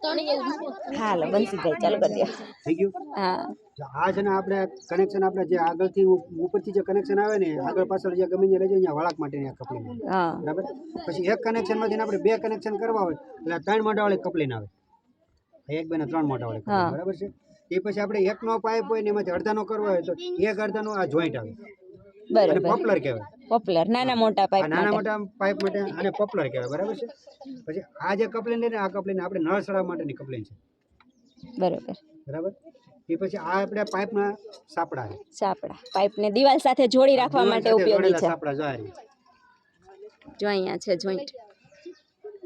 હાલો બંસીભાઈ ચાલુ કરી દો. થઈ ગયું. હા આ છે ને આપણે કનેક્શન આપણે જે આગળથી ઉપરથી જે કનેક્શન આવે ને આગળ પાછળ જે ગમે ત્યાં લઈ જાય વળાક માટેની આ કપલિંગ હા બરાબર. પછી એક કનેક્શનમાંથી આપણે બે કનેક્શન કરવા હોય એટલે 3 મોઢાવાળી કપલિંગ આવે. એક બે ને 3 મોઢાવાળી કપલિંગ બરાબર છે. એ પછી આપણે એકનો પાઇપ હોય ને એમાંથી અડધાનો કરવો હોય તો એક અડધાનો આ જોઈન્ટ આવે. બરાબર પોપલર કહેવાય. પોપલર નાના મોટા પાઇપ નાના મોટા પાઇપ માટે આને પોપલર કહેવાય બરાબર છે. પછી આ જે કપલિંગ ને આ કપલિંગ આપણે નળ ચડાવવા માટેની કપલિંગ છે બરાબર બરાબર. એ પછી આ આપણે પાઇપના સાપડા છે. સાપડા પાઇપને દિવાલ સાથે જોડી રાખવા માટે ઉપયોગી છે. સાપડા જો અહીંયા છે જોઈન્ટ.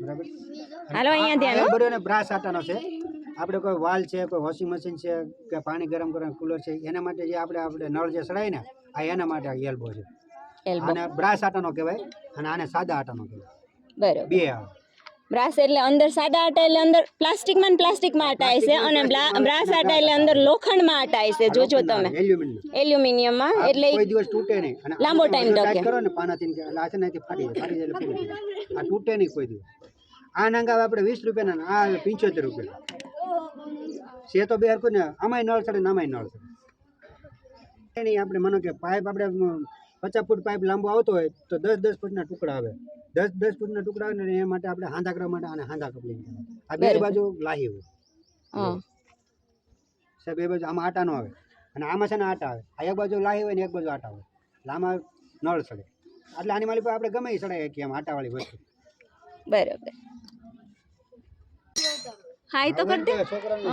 બરાબર. હાલો અહીંયા ધ્યાન હો. બરોબર. બ્રાસ આટાનો છે. આપણે કોઈ વાલ છે, કોઈ વોશિંગ મશીન છે કે પાણી ગરમ કરવાનું કુલર છે એના માટે જે આપણે નળ જે સડાય ને આ એના માટે એલ્બો છે. આને બ્રાસ આટાનો કહેવાય અને આને સાદા આટાનો કહેવાય. બરાબર. બે આવે. બ્રાસ એટલે અંદર સાદા આટા એટલે અંદર પ્લાસ્ટિકમાં આટાય છે અને બ્રાસ આટા એટલે અંદર લોખંડમાં આટાય છે. જોજો તમે એલ્યુમિનિયમમાં એટલે કોઈ દિવસ તૂટે નહીં અને લાંબો ટાઈમ ટકે. કરો ને પાનાથી કે એટલે આછે નથી ફાટી જાય એટલે પૂરું. આ તૂટે નહીં કોઈ દિવસ. આ નાંગા આપણે 20 રૂપિયાના આ 75 રૂપિયા છે તો બે હરખું ને આમાંય નળ ચડે ને આમાંય નળ ચડે નહીં. આપણે માનો કે પાઇપ આપણે 50 ફૂટ પાઇપ લાંબો આવતો હોય તો 10 ફૂટના ટુકડા આવે. 10 ફૂટના ટુકડા આવે ને એ માટે આપણે હાંધા કરવા માટે આને હાંધા કપલિંગ કહેવાય. આ બે બાજુ લાહી હોય સાહેબ. બે બાજુ આમાં આટા નો આવે અને આમાં છે ને આટા આવે. આ એક બાજુ લાહી હોય ને એક બાજુ આટા હોય એટલે આમાં નળ ચડે. એટલે આની માલિક આપણે ગમે એ ચડાય કે આમ આટાવાળી વસ્તુ. બરાબર. હાય તો કરી દે. છોકરાને